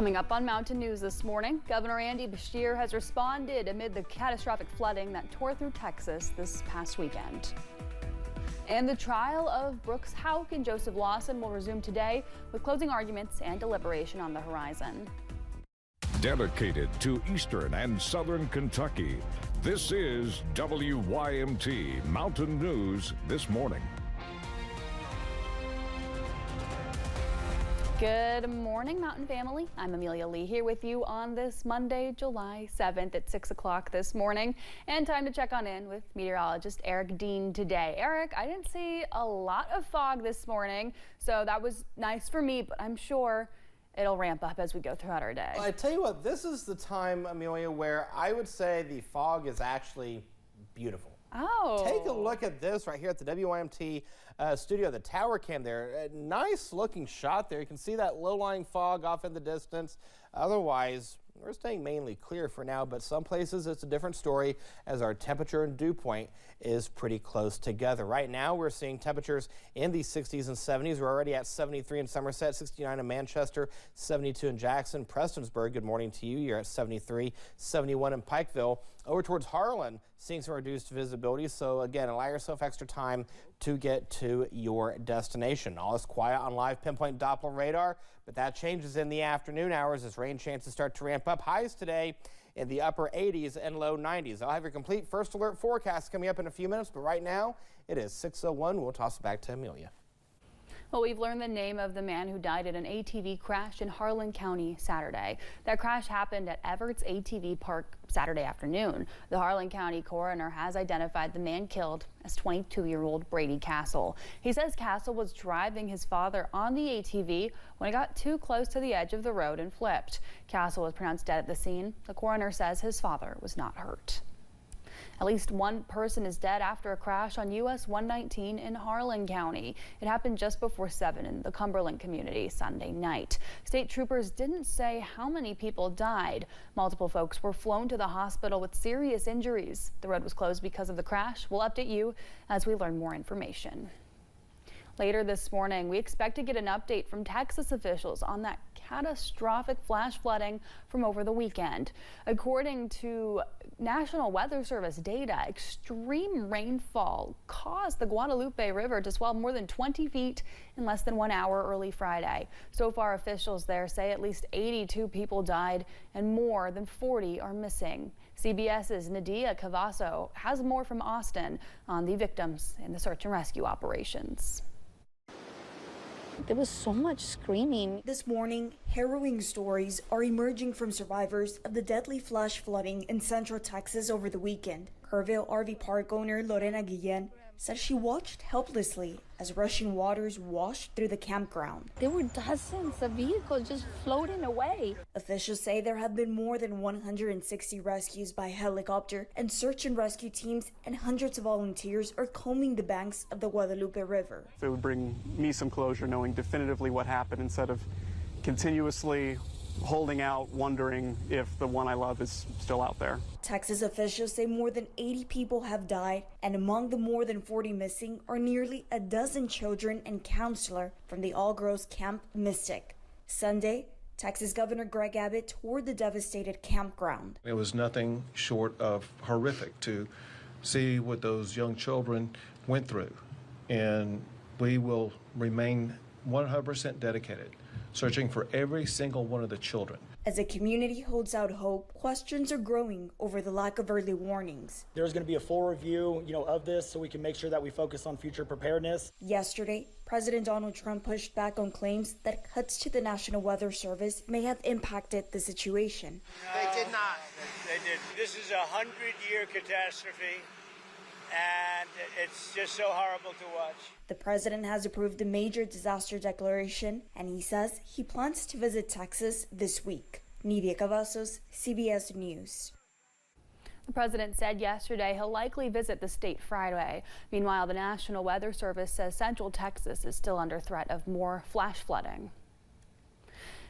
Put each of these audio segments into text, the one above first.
Coming up on Mountain News this morning, Governor Andy Beshear has responded amid the catastrophic flooding that tore through Texas this past weekend. And the trial of Brooks Houck and Joseph Lawson will resume today with closing arguments and deliberation on the horizon. Dedicated to Eastern and Southern Kentucky, this is WYMT Mountain News this morning. Good morning, Mountain family. I'm Amelia Lee here with you on this Monday, July 7th at 6 o'clock this morning. And time to check on in with meteorologist Eric Dean today. Eric, I didn't see a lot of fog this morning, so that was nice for me, but I'm sure it'll ramp up as we go throughout our day. Well, I tell you what, this is the time, Amelia, where I would say the fog is actually beautiful. Oh. Take a look at this right here at the WYMT studio, the tower cam there. A nice looking shot there. You can see that low-lying fog off in the distance. Otherwise, we're staying mainly clear for now, but some places it's a different story as our temperature and dew point is pretty close together. Right now, we're seeing temperatures in the 60s and 70s. We're already at 73 in Somerset, 69 in Manchester, 72 in Jackson. Prestonsburg, good morning to you. You're at 73, 71 in Pikeville. Over towards Harlan, seeing some reduced visibility. So again, allow yourself extra time to get to your destination. All is quiet on live pinpoint Doppler radar, but that changes in the afternoon hours as rain chances start to ramp up. Highs today in the upper 80s and low 90s. I'll have your complete first alert forecast coming up in a few minutes, but right now it is 6:01. We'll toss it back to Amelia. Well, we've learned the name of the man who died in an ATV crash in Harlan County Saturday. That crash happened at Everett's ATV Park Saturday afternoon. The Harlan County coroner has identified the man killed as 22-year-old Brady Castle. He says Castle was driving his father on the ATV when he got too close to the edge of the road and flipped. Castle was pronounced dead at the scene. The coroner says his father was not hurt. At least one person is dead after a crash on US 119 in Harlan County. It happened just before 7 in the Cumberland community Sunday night. State troopers didn't say how many people died. Multiple folks were flown to the hospital with serious injuries. The road was closed because of the crash. We'll update you as we learn more information. Later this morning, we expect to get an update from Texas officials on that catastrophic flash flooding from over the weekend. According to National Weather Service data, extreme rainfall caused the Guadalupe River to swell more than 20 feet in less than 1 hour early Friday. So far, officials there say at least 82 people died and more than 40 are missing. CBS's Nadia Cavasso has more from Austin on the victims in the search and rescue operations. There was so much screaming. This morning, harrowing stories are emerging from survivors of the deadly flash flooding in central Texas over the weekend. Kerrville RV park owner Lorena Guillen said she watched helplessly as rushing waters washed through the campground. There were dozens of vehicles just floating away. Officials say there have been more than 160 rescues by helicopter, and search and rescue teams and hundreds of volunteers are combing the banks of the Guadalupe River. It would bring me some closure knowing definitively what happened instead of continuously holding out, wondering if the one I love is still out there. Texas officials say more than 80 people have died, and among the more than 40 missing are nearly a dozen children and counselor from the all-girls camp Mystic. Sunday, Texas Governor Greg Abbott toured the devastated campground. It was nothing short of horrific to see what those young children went through, and we will remain 100% dedicated, searching for every single one of the children. As the community holds out hope, questions are growing over the lack of early warnings. There's going to be a full review, of this so we can make sure that we focus on future preparedness. Yesterday, President Donald Trump pushed back on claims that cuts to the National Weather Service may have impacted the situation. They did not. They did. This is a 100-year catastrophe, and it's just so horrible to watch. The president has approved a major disaster declaration, and he says he plans to visit Texas this week. Nadia Cavazos, CBS News. The president said yesterday he'll likely visit the state Friday. Meanwhile, the National Weather Service says central Texas is still under threat of more flash flooding.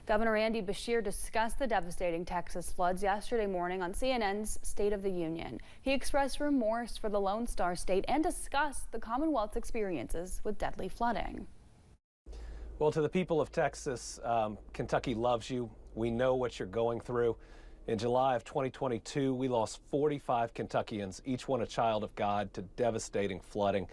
Governor Andy Beshear discussed the devastating Texas floods yesterday morning on CNN's State of the Union. He expressed remorse for the Lone Star State and discussed the Commonwealth's experiences with deadly flooding. Well, to the people of Texas, Kentucky loves you. We know what you're going through. In July of 2022, we lost 45 Kentuckians, each one a child of God, to devastating flooding.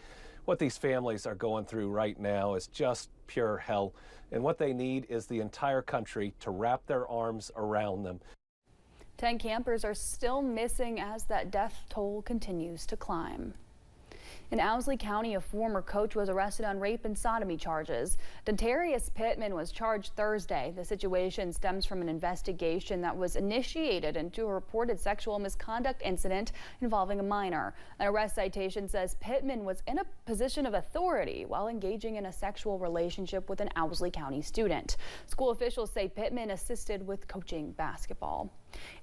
What these families are going through right now is just pure hell. And what they need is the entire country to wrap their arms around them. 10 campers are still missing as that death toll continues to climb. In Owsley County, a former coach was arrested on rape and sodomy charges. Dantarius Pittman was charged Thursday. The situation stems from an investigation that was initiated into a reported sexual misconduct incident involving a minor. An arrest citation says Pittman was in a position of authority while engaging in a sexual relationship with an Owsley County student. School officials say Pittman assisted with coaching basketball.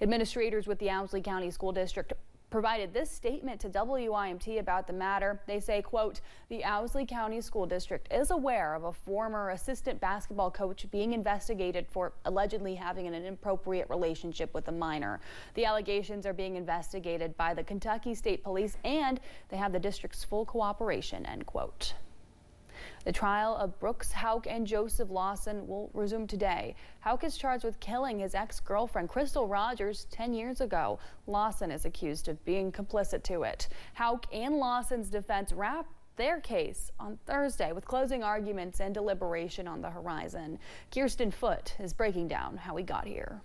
Administrators with the Owsley County School District provided this statement to WYMT about the matter. They say, quote, the Owsley County School District is aware of a former assistant basketball coach being investigated for allegedly having an inappropriate relationship with a minor. The allegations are being investigated by the Kentucky State Police and they have the district's full cooperation, end quote. The trial of Brooks Houck and Joseph Lawson will resume today. Houck is charged with killing his ex-girlfriend Crystal Rogers 10 years ago. Lawson is accused of being complicit to it. Houck and Lawson's defense wrapped their case on Thursday with closing arguments and deliberation on the horizon. Kirsten Foote is breaking down how we got here.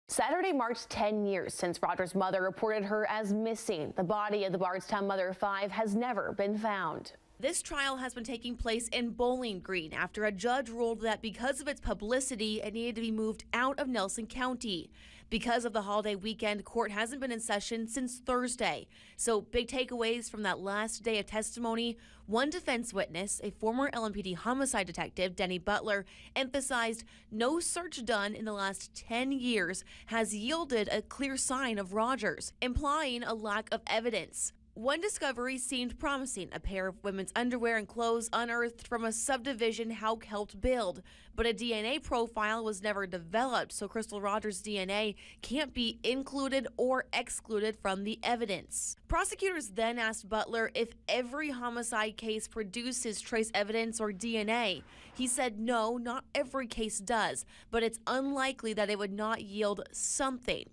Saturday marked 10 years since Rogers' mother reported her as missing. The body of the Bardstown mother of 5 has never been found. This trial has been taking place in Bowling Green after a judge ruled that because of its publicity, it needed to be moved out of Nelson County. Because of the holiday weekend, court hasn't been in session since Thursday. So big takeaways from that last day of testimony. One defense witness, a former LMPD homicide detective, Denny Butler, emphasized no search done in the last 10 years has yielded a clear sign of Rogers, implying a lack of evidence. One discovery seemed promising, a pair of women's underwear and clothes unearthed from a subdivision Houck helped build. But a DNA profile was never developed, so Crystal Rogers' DNA can't be included or excluded from the evidence. Prosecutors then asked Butler if every homicide case produces trace evidence or DNA. He said no, not every case does, but it's unlikely that it would not yield something.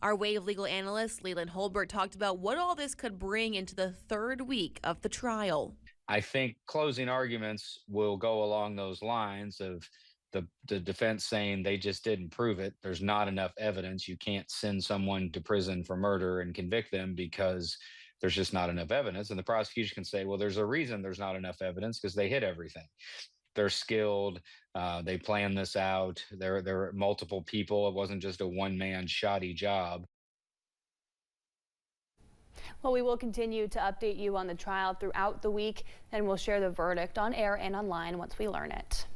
Our Wave legal analyst, Leland Holbert, talked about what all this could bring into the third week of the trial. I think closing arguments will go along those lines of the defense saying they just didn't prove it. There's not enough evidence. You can't send someone to prison for murder and convict them because there's just not enough evidence. And the prosecution can say, well, there's a reason there's not enough evidence because they hid everything. They're skilled. They planned this out. There are multiple people. It wasn't just a one-man shoddy job. Well, we will continue to update you on the trial throughout the week, and we'll share the verdict on air and online once we learn it.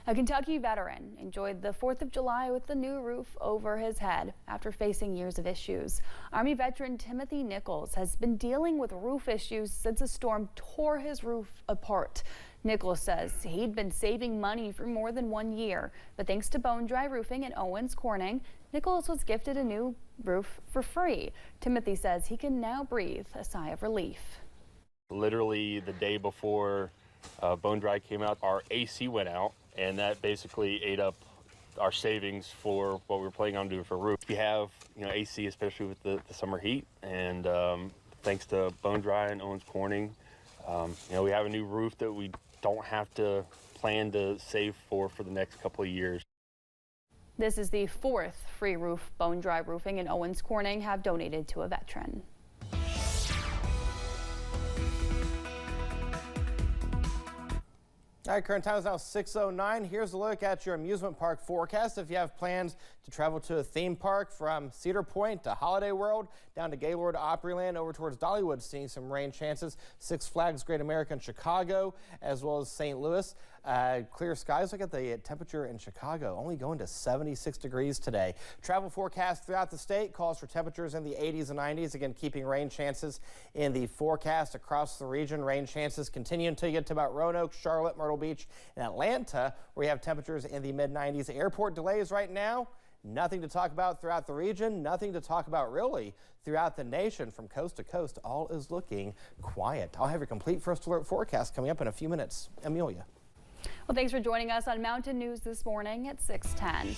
A Kentucky veteran enjoyed the 4th of July with the new roof over his head after facing years of issues. Army veteran Timothy Nichols has been dealing with roof issues since a storm tore his roof apart. Nichols says he'd been saving money for more than 1 year, but thanks to Bone Dry Roofing in Owens Corning, Nichols was gifted a new roof for free. Timothy says he can now breathe a sigh of relief. Literally the day before Bone Dry came out, our AC went out, and that basically ate up our savings for what we were planning on doing for roof. We have, AC, especially with the summer heat, and thanks to Bone Dry and Owens Corning, we have a new roof that we don't have to plan to save for the next couple of years. This is the 4th free roof Bone Dry Roofing and Owens Corning have donated to a veteran. All right, current time is now 6:09. Here's a look at your amusement park forecast. If you have plans to travel to a theme park from Cedar Point to Holiday World, down to Gaylord Opryland, over towards Dollywood, seeing some rain chances. Six Flags Great America in Chicago, as well as St. Louis. Clear skies. Look at the temperature in Chicago, only going to 76 degrees today. Travel forecast throughout the state calls for temperatures in the 80s and 90s. Again, keeping rain chances in the forecast across the region. Rain chances continue until you get to about Roanoke, Charlotte, Myrtle Beach, and Atlanta, where you have temperatures in the mid-90s. Airport delays right now. Nothing to talk about throughout the region. Nothing to talk about really throughout the nation. From coast to coast, all is looking quiet. I'll have your complete first alert forecast coming up in a few minutes. Amelia. Well, thanks for joining us on Mountain News this morning at 6:10.